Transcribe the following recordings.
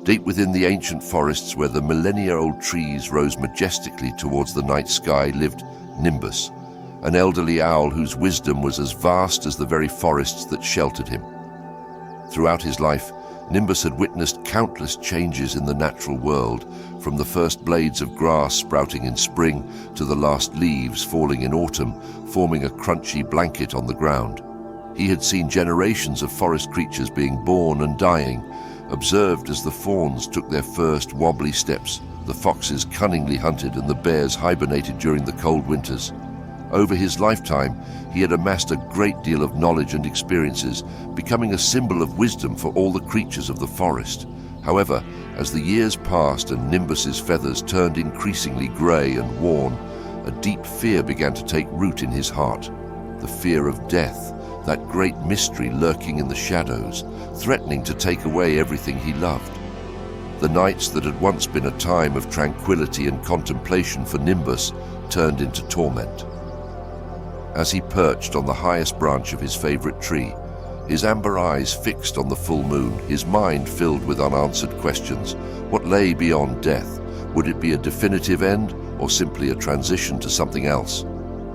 Deep within the ancient forests where the millennia-old trees rose majestically towards the night sky lived Nimbus, an elderly owl whose wisdom was as vast as the very forests that sheltered him. Throughout his life, Nimbus had witnessed countless changes in the natural world, from the first blades of grass sprouting in spring to the last leaves falling in autumn, forming a crunchy blanket on the ground. He had seen generations of forest creatures being born and dying, observed as the fawns took their first wobbly steps, the foxes cunningly hunted and the bears hibernated during the cold winters. Over his lifetime, he had amassed a great deal of knowledge and experiences, becoming a symbol of wisdom for all the creatures of the forest. However, as the years passed and Nimbus's feathers turned increasingly grey and worn, a deep fear began to take root in his heart. The fear of death, that great mystery lurking in the shadows, threatening to take away everything he loved. The nights that had once been a time of tranquility and contemplation for Nimbus turned into torment. As he perched on the highest branch of his favorite tree, his amber eyes fixed on the full moon, his mind filled with unanswered questions. What lay beyond death? Would it be a definitive end or simply a transition to something else?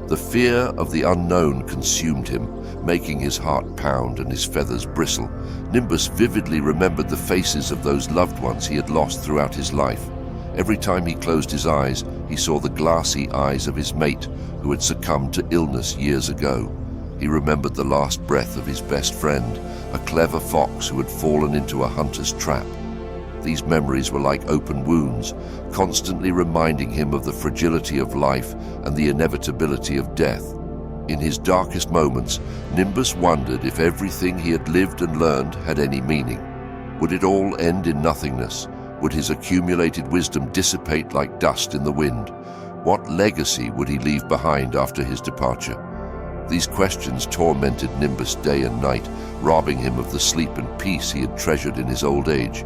The fear of the unknown consumed him, making his heart pound and his feathers bristle. Nimbus vividly remembered the faces of those loved ones he had lost throughout his life. Every time he closed his eyes, he saw the glassy eyes of his mate, who had succumbed to illness years ago. He remembered the last breath of his best friend, a clever fox who had fallen into a hunter's trap. These memories were like open wounds, constantly reminding him of the fragility of life and the inevitability of death. In his darkest moments, Nimbus wondered if everything he had lived and learned had any meaning. Would it all end in nothingness? Would his accumulated wisdom dissipate like dust in the wind? What legacy would he leave behind after his departure? These questions tormented Nimbus day and night, robbing him of the sleep and peace he had treasured in his old age.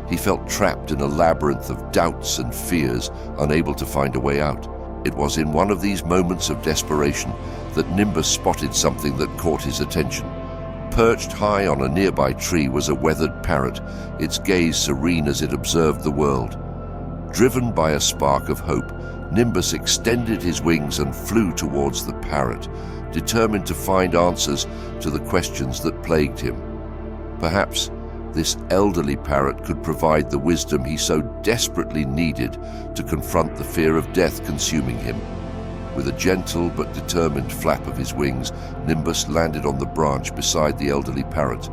He felt trapped in a labyrinth of doubts and fears, unable to find a way out. It was in one of these moments of desperation that Nimbus spotted something that caught his attention. Perched high on a nearby tree was a weathered parrot, its gaze serene as it observed the world. Driven by a spark of hope, Nimbus extended his wings and flew towards the parrot, determined to find answers to the questions that plagued him. Perhaps this elderly parrot could provide the wisdom he so desperately needed to confront the fear of death consuming him. With a gentle but determined flap of his wings, Nimbus landed on the branch beside the elderly parrot.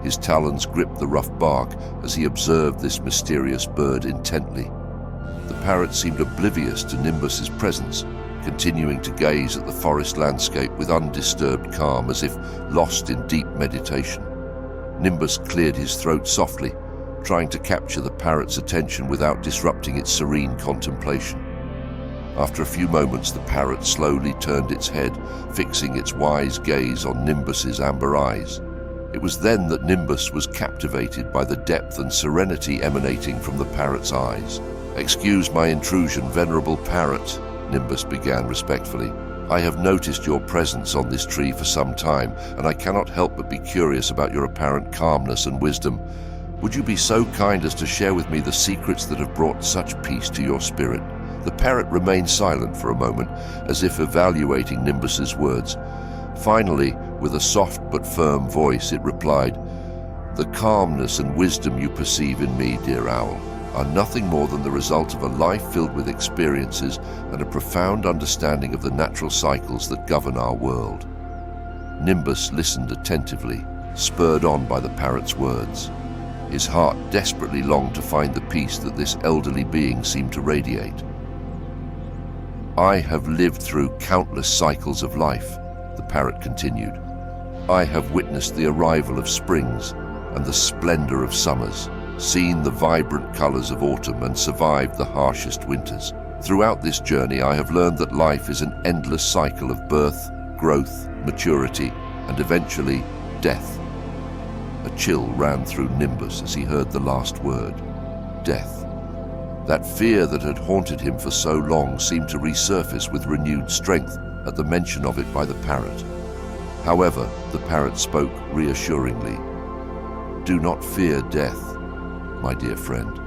His talons gripped the rough bark as he observed this mysterious bird intently. The parrot seemed oblivious to Nimbus's presence, continuing to gaze at the forest landscape with undisturbed calm, as if lost in deep meditation. Nimbus cleared his throat softly, trying to capture the parrot's attention without disrupting its serene contemplation. After a few moments, the parrot slowly turned its head, fixing its wise gaze on Nimbus's amber eyes. It was then that Nimbus was captivated by the depth and serenity emanating from the parrot's eyes. "Excuse my intrusion, venerable parrot," Nimbus began respectfully. "I have noticed your presence on this tree for some time, and I cannot help but be curious about your apparent calmness and wisdom. Would you be so kind as to share with me the secrets that have brought such peace to your spirit?" The parrot remained silent for a moment, as if evaluating Nimbus's words. Finally, with a soft but firm voice, it replied, "The calmness and wisdom you perceive in me, dear owl, are nothing more than the result of a life filled with experiences and a profound understanding of the natural cycles that govern our world." Nimbus listened attentively, spurred on by the parrot's words. His heart desperately longed to find the peace that this elderly being seemed to radiate. "I have lived through countless cycles of life," the parrot continued. "I have witnessed the arrival of springs and the splendor of summers, seen the vibrant colors of autumn, and survived the harshest winters. Throughout this journey, I have learned that life is an endless cycle of birth, growth, maturity, and eventually death." A chill ran through Nimbus as he heard the last word, death. That fear that had haunted him for so long seemed to resurface with renewed strength at the mention of it by the parrot. However, the parrot spoke reassuringly. "Do not fear death. my dear friend.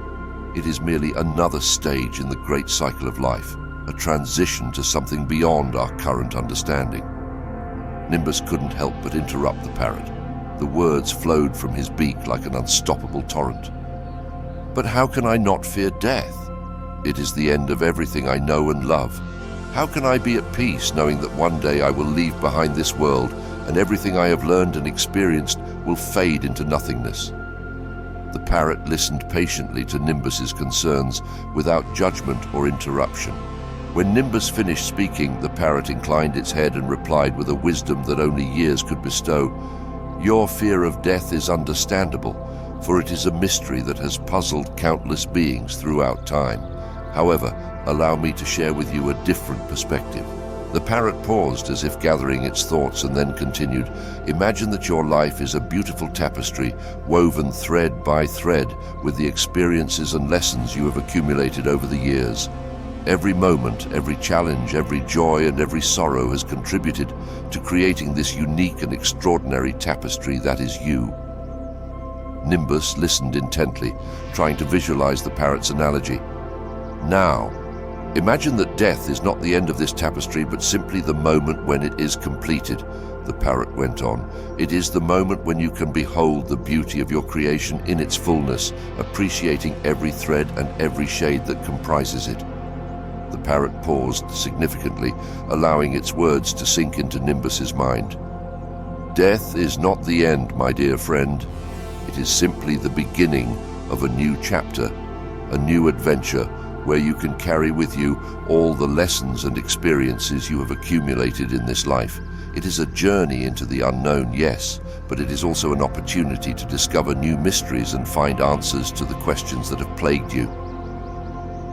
It is merely another stage in the great cycle of life, a transition to something beyond our current understanding. Nimbus couldn't help but interrupt the parrot. The words flowed from his beak like an unstoppable torrent. But how can I not fear death? It is the end of everything I know and love. How can I be at peace knowing that one day I will leave behind this world and everything I have learned and experienced will fade into nothingness? The parrot listened patiently to Nimbus's concerns without judgment or interruption. When Nimbus finished speaking, the parrot inclined its head and replied with a wisdom that only years could bestow, "Your fear of death is understandable, for it is a mystery that has puzzled countless beings throughout time. However, allow me to share with you a different perspective." The parrot paused as if gathering its thoughts and then continued, "Imagine that your life is a beautiful tapestry woven thread by thread with the experiences and lessons you have accumulated over the years. Every moment, every challenge, every joy and every sorrow has contributed to creating this unique and extraordinary tapestry that is you." Nimbus listened intently, trying to visualize the parrot's analogy. "Now, imagine that death is not the end of this tapestry, but simply the moment when it is completed," the parrot went on. "It is the moment when you can behold the beauty of your creation in its fullness, appreciating every thread and every shade that comprises it." The parrot paused significantly, allowing its words to sink into Nimbus's mind. "Death is not the end, my dear friend. It is simply the beginning of a new chapter, a new adventure, where you can carry with you all the lessons and experiences you have accumulated in this life. It is a journey into the unknown, yes, but it is also an opportunity to discover new mysteries and find answers to the questions that have plagued you."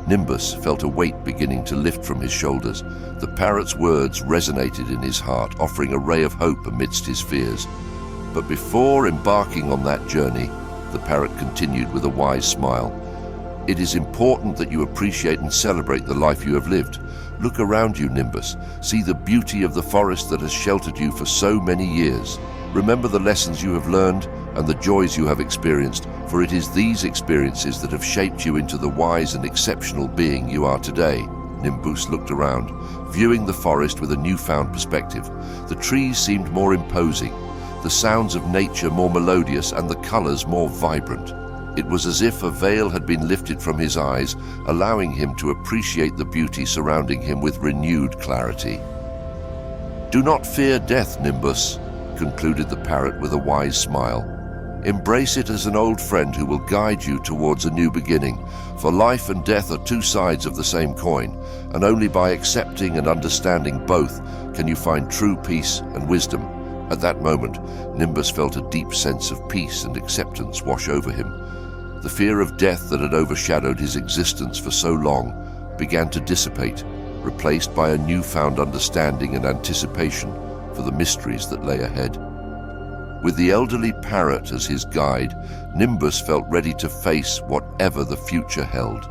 Nimbus felt a weight beginning to lift from his shoulders. The parrot's words resonated in his heart, offering a ray of hope amidst his fears. But before embarking on that journey, the parrot continued with a wise smile, "It is important that you appreciate and celebrate the life you have lived. Look around you, Nimbus. See the beauty of the forest that has sheltered you for so many years. Remember the lessons you have learned and the joys you have experienced, for it is these experiences that have shaped you into the wise and exceptional being you are today." Nimbus looked around, viewing the forest with a newfound perspective. The trees seemed more imposing, the sounds of nature more melodious, and the colors more vibrant. It was as if a veil had been lifted from his eyes, allowing him to appreciate the beauty surrounding him with renewed clarity. "Do not fear death, Nimbus," concluded the parrot with a wise smile. "Embrace it as an old friend who will guide you towards a new beginning, for life and death are two sides of the same coin, and only by accepting and understanding both can you find true peace and wisdom." At that moment, Nimbus felt a deep sense of peace and acceptance wash over him. The fear of death that had overshadowed his existence for so long began to dissipate, replaced by a newfound understanding and anticipation for the mysteries that lay ahead. With the elderly parrot as his guide, Nimbus felt ready to face whatever the future held.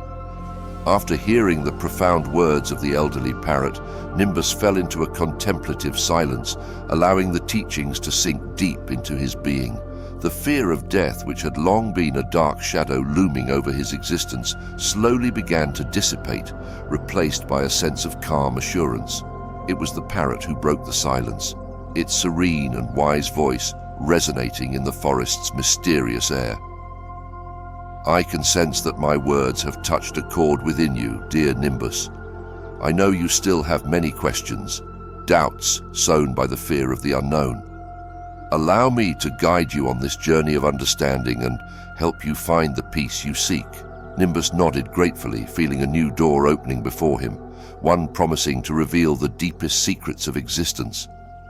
After hearing the profound words of the elderly parrot, Nimbus fell into a contemplative silence, allowing the teachings to sink deep into his being. The fear of death, which had long been a dark shadow looming over his existence, slowly began to dissipate, replaced by a sense of calm assurance. It was the parrot who broke the silence, its serene and wise voice resonating in the forest's mysterious air. "I can sense that my words have touched a chord within you, dear Nimbus. I know you still have many questions, doubts sown by the fear of the unknown. Allow me to guide you on this journey of understanding and help you find the peace you seek." Nimbus nodded gratefully, feeling a new door opening before him, one promising to reveal the deepest secrets of existence.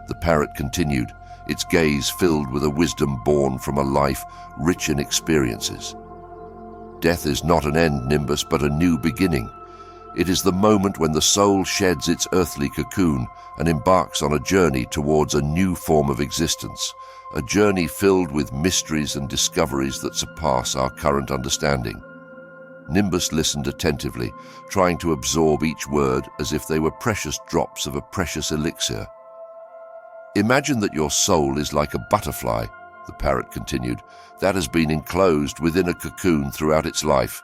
The parrot continued, its gaze filled with a wisdom born from a life rich in experiences. "Death is not an end, Nimbus, but a new beginning. It is the moment when the soul sheds its earthly cocoon and embarks on a journey towards a new form of existence, a journey filled with mysteries and discoveries that surpass our current understanding." Nimbus listened attentively, trying to absorb each word as if they were precious drops of a precious elixir. "Imagine that your soul is like a butterfly, the parrot continued, that has been enclosed within a cocoon throughout its life.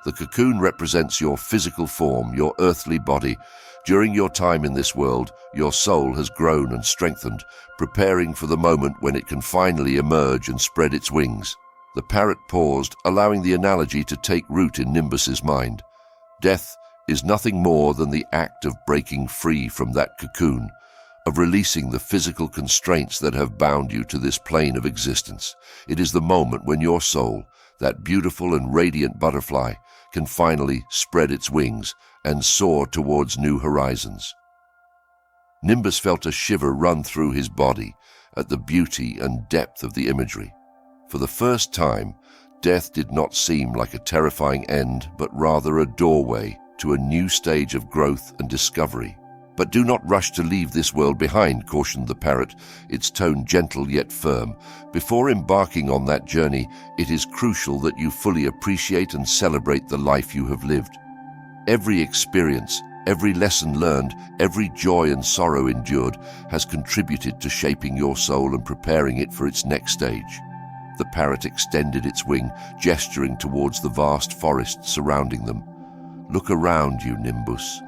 The cocoon represents your physical form, your earthly body. During your time in this world, your soul has grown and strengthened, preparing for the moment when it can finally emerge and spread its wings. The parrot paused, allowing the analogy to take root in Nimbus's mind. Death is nothing more than the act of breaking free from that cocoon, of releasing the physical constraints that have bound you to this plane of existence. It is the moment when your soul, that beautiful and radiant butterfly, can finally spread its wings and soar towards new horizons. Nimbus felt a shiver run through his body at the beauty and depth of the imagery. For the first time, death did not seem like a terrifying end, but rather a doorway to a new stage of growth and discovery. But do not rush to leave this world behind, cautioned the parrot, its tone gentle yet firm. Before embarking on that journey, it is crucial that you fully appreciate and celebrate the life you have lived. Every experience, every lesson learned, every joy and sorrow endured has contributed to shaping your soul and preparing it for its next stage. The parrot extended its wing, gesturing towards the vast forest surrounding them. Look around you, Nimbus.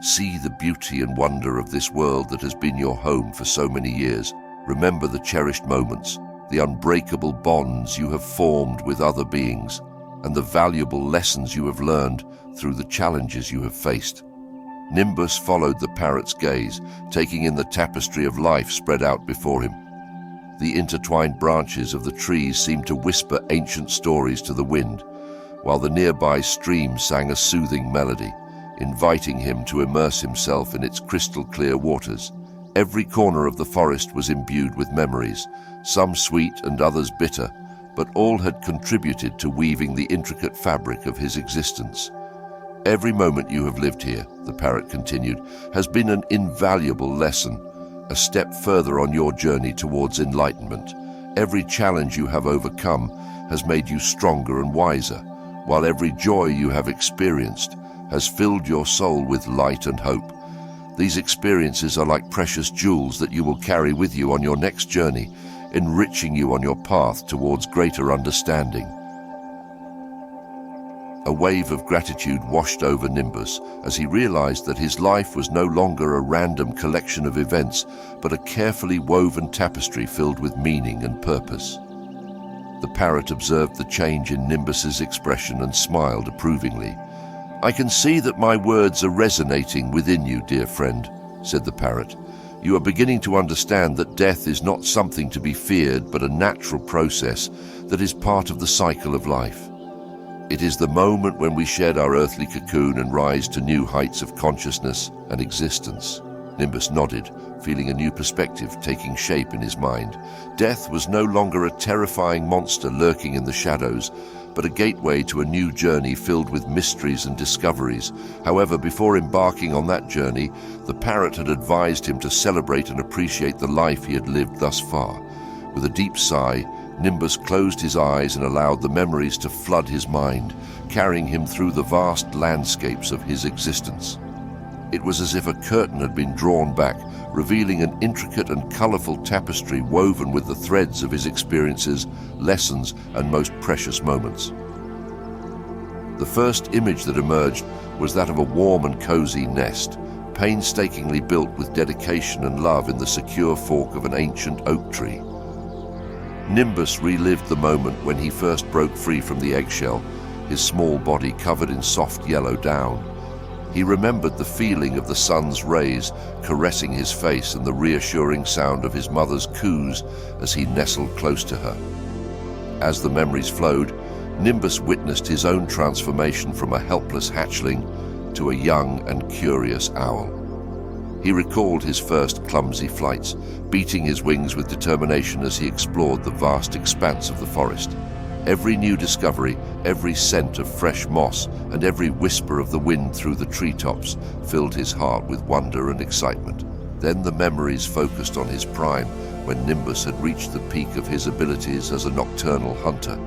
See the beauty and wonder of this world that has been your home for so many years. Remember the cherished moments, the unbreakable bonds you have formed with other beings, and the valuable lessons you have learned through the challenges you have faced. Nimbus followed the parrot's gaze, taking in the tapestry of life spread out before him. The intertwined branches of the trees seemed to whisper ancient stories to the wind, while the nearby stream sang a soothing melody, inviting him to immerse himself in its crystal-clear waters. Every corner of the forest was imbued with memories, some sweet and others bitter, but all had contributed to weaving the intricate fabric of his existence. Every moment you have lived here, the parrot continued, has been an invaluable lesson, a step further on your journey towards enlightenment. Every challenge you have overcome has made you stronger and wiser, while every joy you have experienced has filled your soul with light and hope. These experiences are like precious jewels that you will carry with you on your next journey, enriching you on your path towards greater understanding. A wave of gratitude washed over Nimbus as he realized that his life was no longer a random collection of events, but a carefully woven tapestry filled with meaning and purpose. The parrot observed the change in Nimbus's expression and smiled approvingly. I can see that my words are resonating within you, dear friend, said the parrot. You are beginning to understand that death is not something to be feared, but a natural process that is part of the cycle of life. It is the moment when we shed our earthly cocoon and rise to new heights of consciousness and existence. Nimbus nodded, feeling a new perspective taking shape in his mind. Death was no longer a terrifying monster lurking in the shadows, but a gateway to a new journey filled with mysteries and discoveries. However, before embarking on that journey, the parrot had advised him to celebrate and appreciate the life he had lived thus far. With a deep sigh, Nimbus closed his eyes and allowed the memories to flood his mind, carrying him through the vast landscapes of his existence. It was as if a curtain had been drawn back, revealing an intricate and colorful tapestry woven with the threads of his experiences, lessons, and most precious moments. The first image that emerged was that of a warm and cozy nest, painstakingly built with dedication and love in the secure fork of an ancient oak tree. Nimbus relived the moment when he first broke free from the eggshell, his small body covered in soft yellow down. He remembered the feeling of the sun's rays caressing his face and the reassuring sound of his mother's coos as he nestled close to her. As the memories flowed, Nimbus witnessed his own transformation from a helpless hatchling to a young and curious owl. He recalled his first clumsy flights, beating his wings with determination as he explored the vast expanse of the forest. Every new discovery, every scent of fresh moss, and every whisper of the wind through the treetops filled his heart with wonder and excitement. Then the memories focused on his prime, when Nimbus had reached the peak of his abilities as a nocturnal hunter.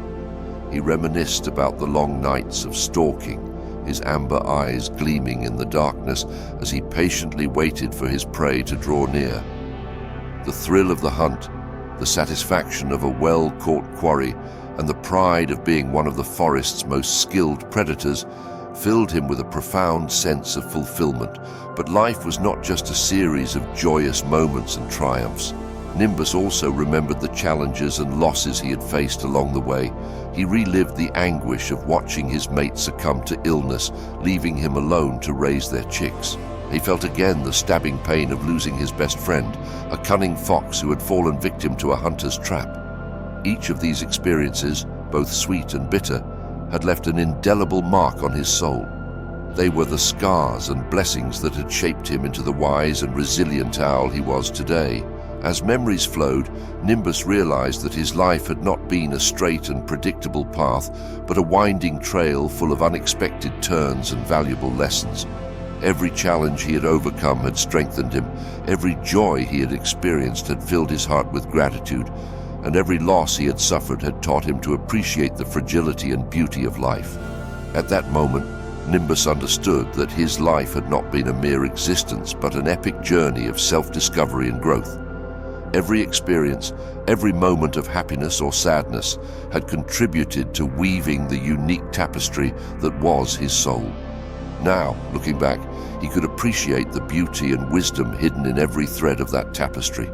He reminisced about the long nights of stalking, his amber eyes gleaming in the darkness as he patiently waited for his prey to draw near. The thrill of the hunt, The satisfaction of a well-caught quarry and the pride of being one of the forest's most skilled predators filled him with a profound sense of fulfillment. But life was not just a series of joyous moments and triumphs. Nimbus also remembered the challenges and losses he had faced along the way. He relived the anguish of watching his mate succumb to illness, leaving him alone to raise their chicks. He felt again the stabbing pain of losing his best friend, a cunning fox who had fallen victim to a hunter's trap. Each of these experiences, both sweet and bitter, had left an indelible mark on his soul. They were the scars and blessings that had shaped him into the wise and resilient owl he was today. As memories flowed, Nimbus realized that his life had not been a straight and predictable path, but a winding trail full of unexpected turns and valuable lessons. Every challenge he had overcome had strengthened him, every joy he had experienced had filled his heart with gratitude, and every loss he had suffered had taught him to appreciate the fragility and beauty of life. At that moment, Nimbus understood that his life had not been a mere existence, but an epic journey of self-discovery and growth. Every experience, every moment of happiness or sadness had contributed to weaving the unique tapestry that was his soul. Now, looking back, he could appreciate the beauty and wisdom hidden in every thread of that tapestry.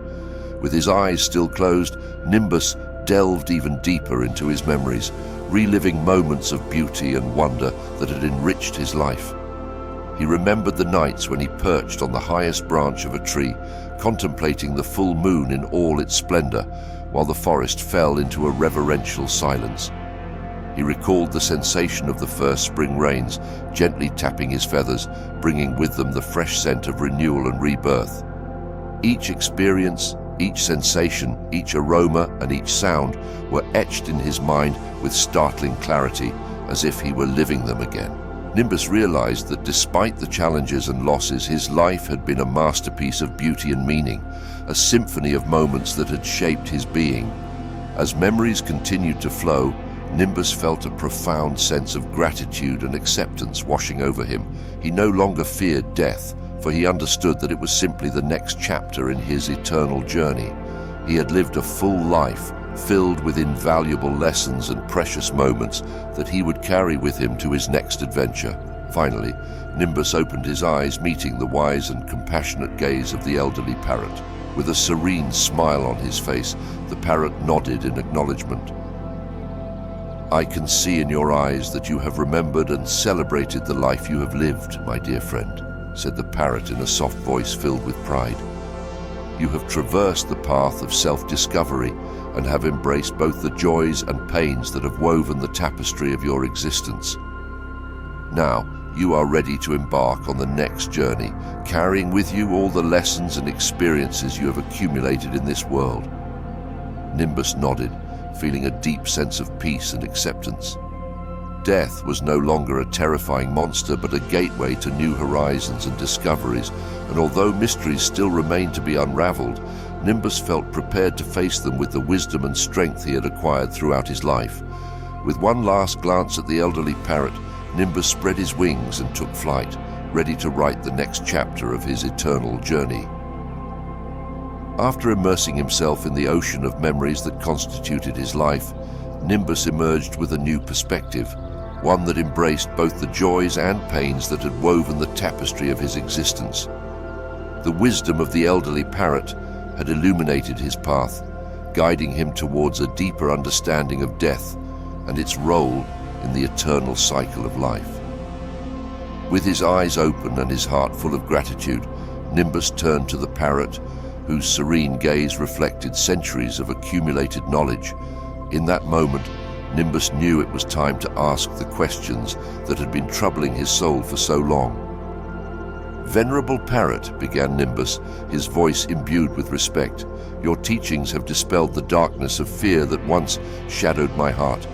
With his eyes still closed, Nimbus delved even deeper into his memories, reliving moments of beauty and wonder that had enriched his life. He remembered the nights when he perched on the highest branch of a tree, contemplating the full moon in all its splendor, while the forest fell into a reverential silence. He recalled the sensation of the first spring rains, gently tapping his feathers, bringing with them the fresh scent of renewal and rebirth. Each experience, each sensation, each aroma, and each sound were etched in his mind with startling clarity, as if he were living them again. Nimbus realized that despite the challenges and losses, his life had been a masterpiece of beauty and meaning, a symphony of moments that had shaped his being. As memories continued to flow, Nimbus felt a profound sense of gratitude and acceptance washing over him. He no longer feared death, for he understood that it was simply the next chapter in his eternal journey. He had lived a full life, filled with invaluable lessons and precious moments that he would carry with him to his next adventure. Finally, Nimbus opened his eyes, meeting the wise and compassionate gaze of the elderly parrot. With a serene smile on his face, the parrot nodded in acknowledgement. "I can see in your eyes that you have remembered and celebrated the life you have lived, my dear friend," said the parrot in a soft voice filled with pride. "You have traversed the path of self-discovery and have embraced both the joys and pains that have woven the tapestry of your existence. Now, you are ready to embark on the next journey, carrying with you all the lessons and experiences you have accumulated in this world." Nimbus nodded, feeling a deep sense of peace and acceptance. Death was no longer a terrifying monster, but a gateway to new horizons and discoveries, and although mysteries still remained to be unraveled, Nimbus felt prepared to face them with the wisdom and strength he had acquired throughout his life. With one last glance at the elderly parrot, Nimbus spread his wings and took flight, ready to write the next chapter of his eternal journey. After immersing himself in the ocean of memories that constituted his life, Nimbus emerged with a new perspective, one that embraced both the joys and pains that had woven the tapestry of his existence. The wisdom of the elderly parrot had illuminated his path, guiding him towards a deeper understanding of death and its role in the eternal cycle of life. With his eyes open and his heart full of gratitude, Nimbus turned to the parrot, whose serene gaze reflected centuries of accumulated knowledge. In that moment, Nimbus knew it was time to ask the questions that had been troubling his soul for so long. "Venerable parrot," began Nimbus, his voice imbued with respect, "your teachings have dispelled the darkness of fear that once shadowed my heart.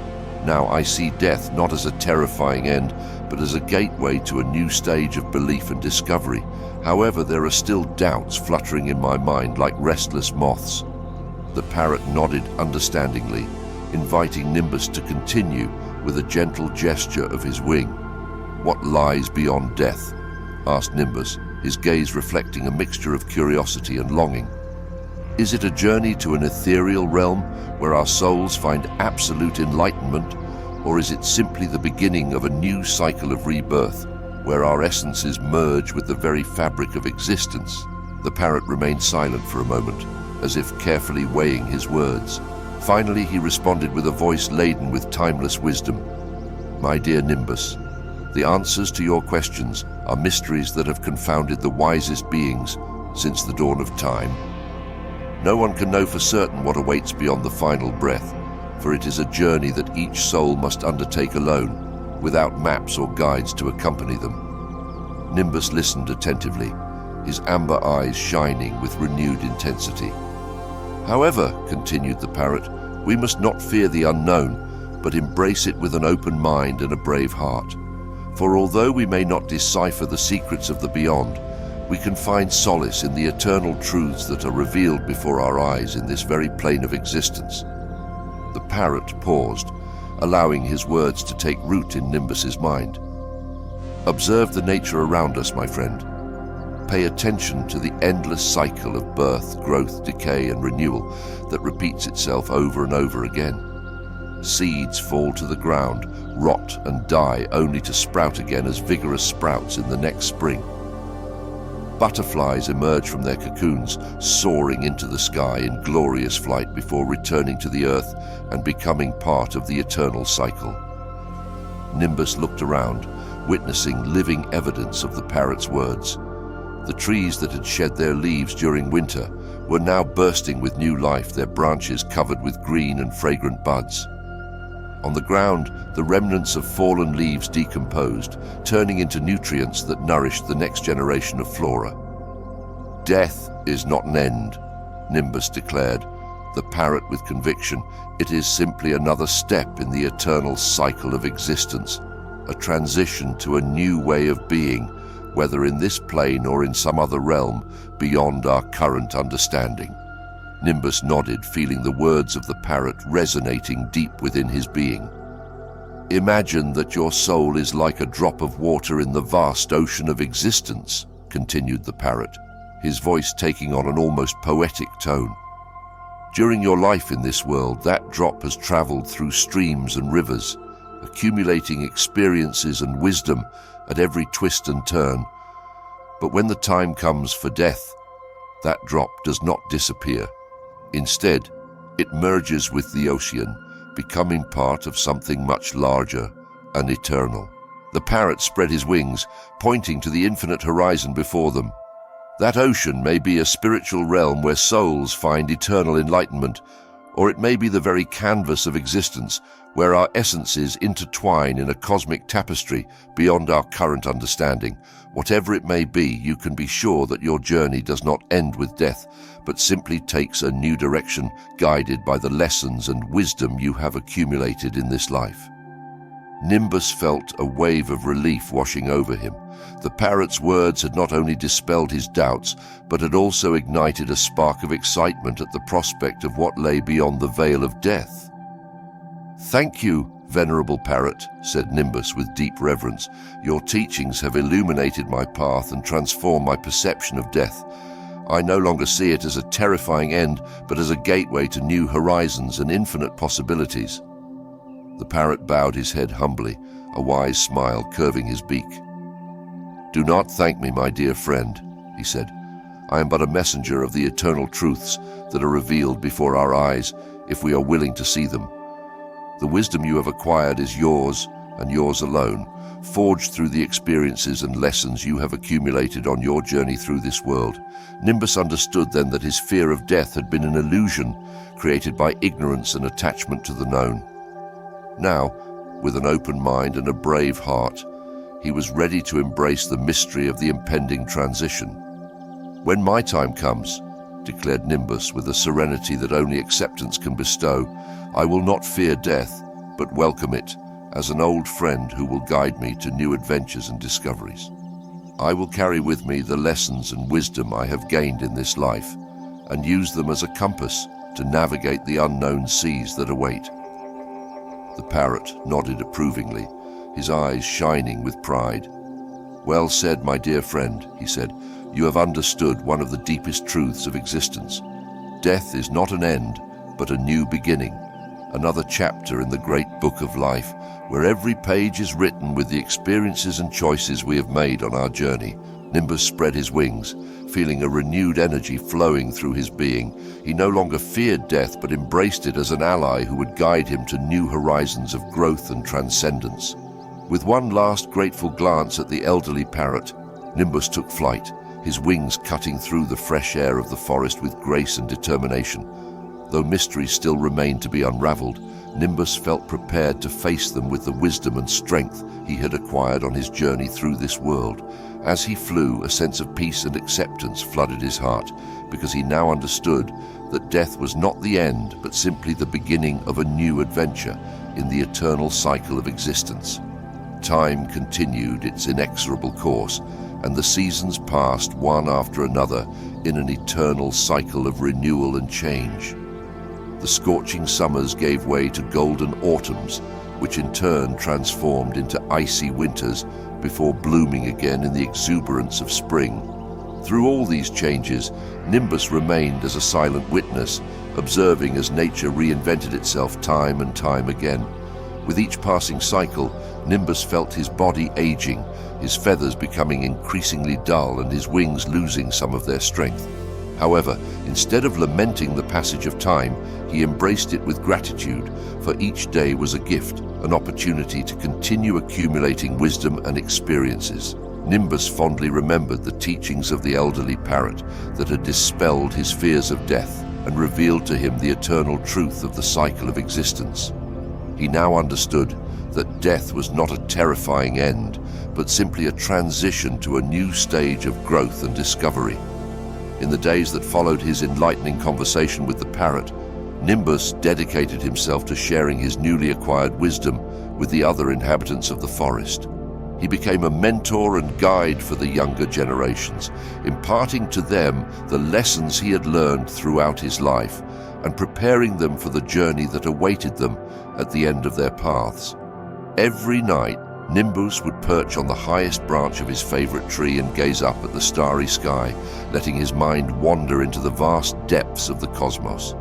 Now I see death not as a terrifying end, but as a gateway to a new stage of belief and discovery. However, there are still doubts fluttering in my mind like restless moths." The parrot nodded understandingly, inviting Nimbus to continue with a gentle gesture of his wing. "What lies beyond death?" asked Nimbus, his gaze reflecting a mixture of curiosity and longing. Is it a journey to an ethereal realm where our souls find absolute enlightenment, or is it simply the beginning of a new cycle of rebirth, where our essences merge with the very fabric of existence? The parrot remained silent for a moment, as if carefully weighing his words. Finally, he responded with a voice laden with timeless wisdom. My dear Nimbus, the answers to your questions are mysteries that have confounded the wisest beings since the dawn of time. No one can know for certain what awaits beyond the final breath, for it is a journey that each soul must undertake alone, without maps or guides to accompany them. Nimbus listened attentively, his amber eyes shining with renewed intensity. However, continued the parrot, we must not fear the unknown, but embrace it with an open mind and a brave heart. For although we may not decipher the secrets of the beyond, we can find solace in the eternal truths that are revealed before our eyes in this very plane of existence. The parrot paused, allowing his words to take root in Nimbus's mind. Observe the nature around us, my friend. Pay attention to the endless cycle of birth, growth, decay, and renewal that repeats itself over and over again. Seeds fall to the ground, rot and die, only to sprout again as vigorous sprouts in the next spring. Butterflies emerge from their cocoons, soaring into the sky in glorious flight before returning to the earth and becoming part of the eternal cycle. Nimbus looked around, witnessing living evidence of the parrot's words. The trees that had shed their leaves during winter were now bursting with new life, their branches covered with green and fragrant buds. On the ground, the remnants of fallen leaves decomposed, turning into nutrients that nourished the next generation of flora. Death is not an end, Nimbus declared, the parrot with conviction. It is simply another step in the eternal cycle of existence, a transition to a new way of being, whether in this plane or in some other realm beyond our current understanding. Nimbus nodded, feeling the words of the parrot resonating deep within his being. Imagine that your soul is like a drop of water in the vast ocean of existence, continued the parrot, his voice taking on an almost poetic tone. During your life in this world, that drop has traveled through streams and rivers, accumulating experiences and wisdom at every twist and turn. But when the time comes for death, that drop does not disappear. Instead, it merges with the ocean, becoming part of something much larger and eternal. The parrot spread his wings, pointing to the infinite horizon before them. That ocean may be a spiritual realm where souls find eternal enlightenment, or it may be the very canvas of existence where our essences intertwine in a cosmic tapestry beyond our current understanding. Whatever it may be, you can be sure that your journey does not end with death, but simply takes a new direction, guided by the lessons and wisdom you have accumulated in this life. Nimbus felt a wave of relief washing over him. The parrot's words had not only dispelled his doubts, but had also ignited a spark of excitement at the prospect of what lay beyond the veil of death. Thank you, venerable parrot, said Nimbus with deep reverence. Your teachings have illuminated my path and transformed my perception of death. I no longer see it as a terrifying end, but as a gateway to new horizons and infinite possibilities. The parrot bowed his head humbly, a wise smile curving his beak. Do not thank me, my dear friend, he said. I am but a messenger of the eternal truths that are revealed before our eyes if we are willing to see them. The wisdom you have acquired is yours and yours alone, forged through the experiences and lessons you have accumulated on your journey through this world. Nimbus understood then that his fear of death had been an illusion created by ignorance and attachment to the known. Now, with an open mind and a brave heart, he was ready to embrace the mystery of the impending transition. When my time comes, declared Nimbus with a serenity that only acceptance can bestow, I will not fear death, but welcome it as an old friend who will guide me to new adventures and discoveries. I will carry with me the lessons and wisdom I have gained in this life, and use them as a compass to navigate the unknown seas that await. The parrot nodded approvingly, his eyes shining with pride. Well said, my dear friend, he said. You have understood one of the deepest truths of existence. that death is not an end, but a new beginning, another chapter in the great book of life, where every page is written with the experiences and choices we have made on our journey. Nimbus spread his wings, feeling a renewed energy flowing through his being. He no longer feared death, but embraced it as an ally who would guide him to new horizons of growth and transcendence. With one last grateful glance at the elderly parrot, Nimbus took flight, his wings cutting through the fresh air of the forest with grace and determination. Though mysteries still remained to be unraveled, Nimbus felt prepared to face them with the wisdom and strength he had acquired on his journey through this world. As he flew, a sense of peace and acceptance flooded his heart, because he now understood that death was not the end, but simply the beginning of a new adventure in the eternal cycle of existence. Time continued its inexorable course, and the seasons passed one after another in an eternal cycle of renewal and change. The scorching summers gave way to golden autumns, which in turn transformed into icy winters before blooming again in the exuberance of spring. Through all these changes, Nimbus remained as a silent witness, observing as nature reinvented itself time and time again. With each passing cycle, Nimbus felt his body aging, his feathers becoming increasingly dull and his wings losing some of their strength. However, instead of lamenting the passage of time, he embraced it with gratitude, for each day was a gift, an opportunity to continue accumulating wisdom and experiences. Nimbus fondly remembered the teachings of the elderly parrot that had dispelled his fears of death and revealed to him the eternal truth of the cycle of existence. He now understood that death was not a terrifying end, but simply a transition to a new stage of growth and discovery. In the days that followed his enlightening conversation with the parrot, Nimbus dedicated himself to sharing his newly acquired wisdom with the other inhabitants of the forest. He became a mentor and guide for the younger generations, imparting to them the lessons he had learned throughout his life and preparing them for the journey that awaited them at the end of their paths. Every night, Nimbus would perch on the highest branch of his favorite tree and gaze up at the starry sky, letting his mind wander into the vast depths of the cosmos.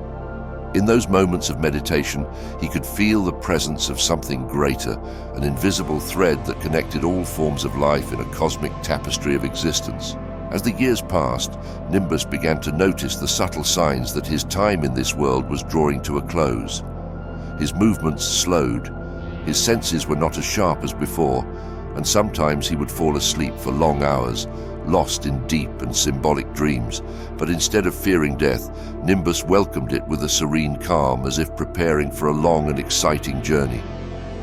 In those moments of meditation, he could feel the presence of something greater, an invisible thread that connected all forms of life in a cosmic tapestry of existence. As the years passed, Nimbus began to notice the subtle signs that his time in this world was drawing to a close. His movements slowed, his senses were not as sharp as before, and sometimes he would fall asleep for long hours, lost in deep and symbolic dreams. But instead of fearing death, Nimbus welcomed it with a serene calm, as if preparing for a long and exciting journey.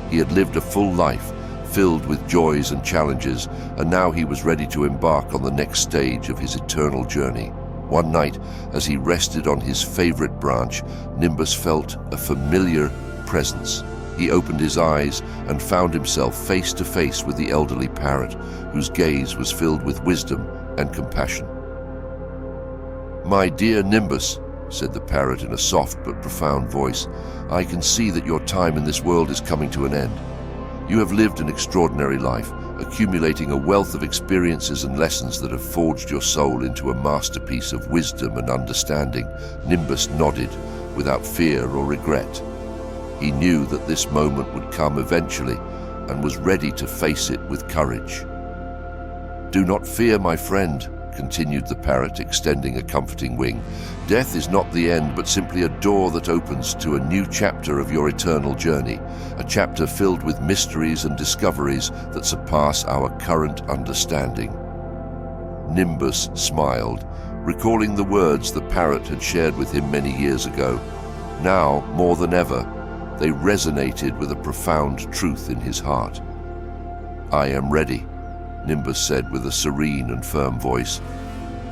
He had lived a full life, filled with joys and challenges, and now he was ready to embark on the next stage of his eternal journey. One night, as he rested on his favorite branch, Nimbus felt a familiar presence. He opened his eyes and found himself face to face with the elderly parrot, whose gaze was filled with wisdom and compassion. "My dear Nimbus," said the parrot in a soft but profound voice, "I can see that your time in this world is coming to an end. You have lived an extraordinary life, accumulating a wealth of experiences and lessons that have forged your soul into a masterpiece of wisdom and understanding." Nimbus nodded, without fear or regret. He knew that this moment would come eventually and was ready to face it with courage. "Do not fear, my friend," continued the parrot, extending a comforting wing. "Death is not the end, but simply a door that opens to a new chapter of your eternal journey, a chapter filled with mysteries and discoveries that surpass our current understanding." Nimbus smiled, recalling the words the parrot had shared with him many years ago. Now, more than ever, they resonated with a profound truth in his heart. "I am ready," Nimbus said with a serene and firm voice.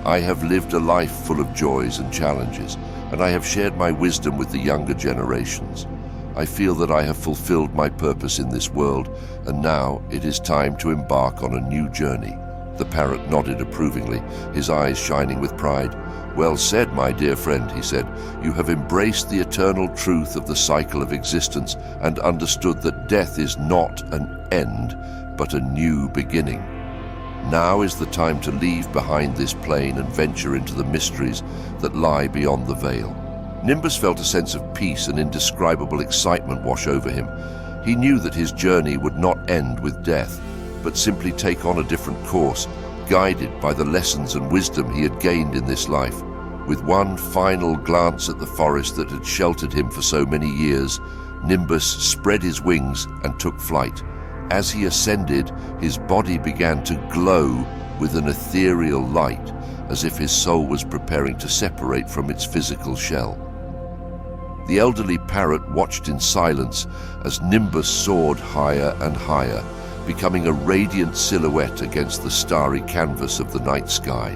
"I have lived a life full of joys and challenges, and I have shared my wisdom with the younger generations. I feel that I have fulfilled my purpose in this world, and now it is time to embark on a new journey." The parrot nodded approvingly, his eyes shining with pride. "Well said, my dear friend," he said. "You have embraced the eternal truth of the cycle of existence and understood that death is not an end, but a new beginning." Now is the time to leave behind this plane and venture into the mysteries that lie beyond the veil. Nimbus felt a sense of peace and indescribable excitement wash over him. He knew that his journey would not end with death, but simply take on a different course, guided by the lessons and wisdom he had gained in this life. With one final glance at the forest that had sheltered him for so many years, Nimbus spread his wings and took flight. As he ascended, his body began to glow with an ethereal light, as if his soul was preparing to separate from its physical shell. The elderly parrot watched in silence as Nimbus soared higher and higher, becoming a radiant silhouette against the starry canvas of the night sky.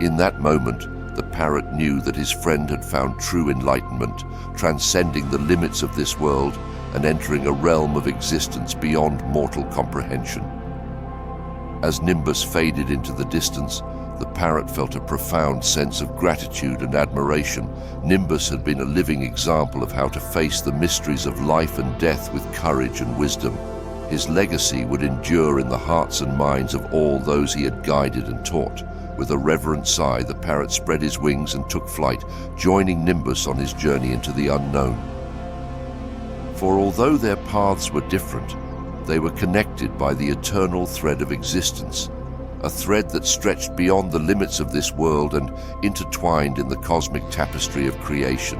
In that moment, the parrot knew that his friend had found true enlightenment, transcending the limits of this world and entering a realm of existence beyond mortal comprehension. As Nimbus faded into the distance, the parrot felt a profound sense of gratitude and admiration. Nimbus had been a living example of how to face the mysteries of life and death with courage and wisdom. His legacy would endure in the hearts and minds of all those he had guided and taught. With a reverent sigh, the parrot spread his wings and took flight, joining Nimbus on his journey into the unknown. For although their paths were different, they were connected by the eternal thread of existence, a thread that stretched beyond the limits of this world and intertwined in the cosmic tapestry of creation.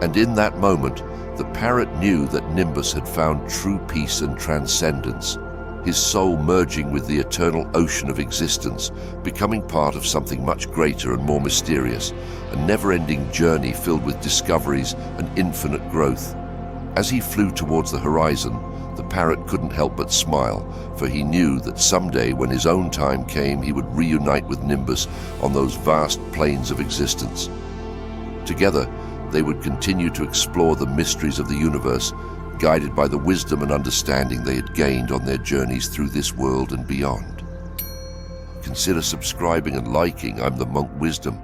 And in that moment, the parrot knew that Nimbus had found true peace and transcendence, his soul merging with the eternal ocean of existence, becoming part of something much greater and more mysterious, a never-ending journey filled with discoveries and infinite growth. As he flew towards the horizon, the parrot couldn't help but smile, for he knew that someday, when his own time came, he would reunite with Nimbus on those vast plains of existence. Together, they would continue to explore the mysteries of the universe, guided by the wisdom and understanding they had gained on their journeys through this world and beyond. Consider subscribing and liking. I'm the Monk Wisdom.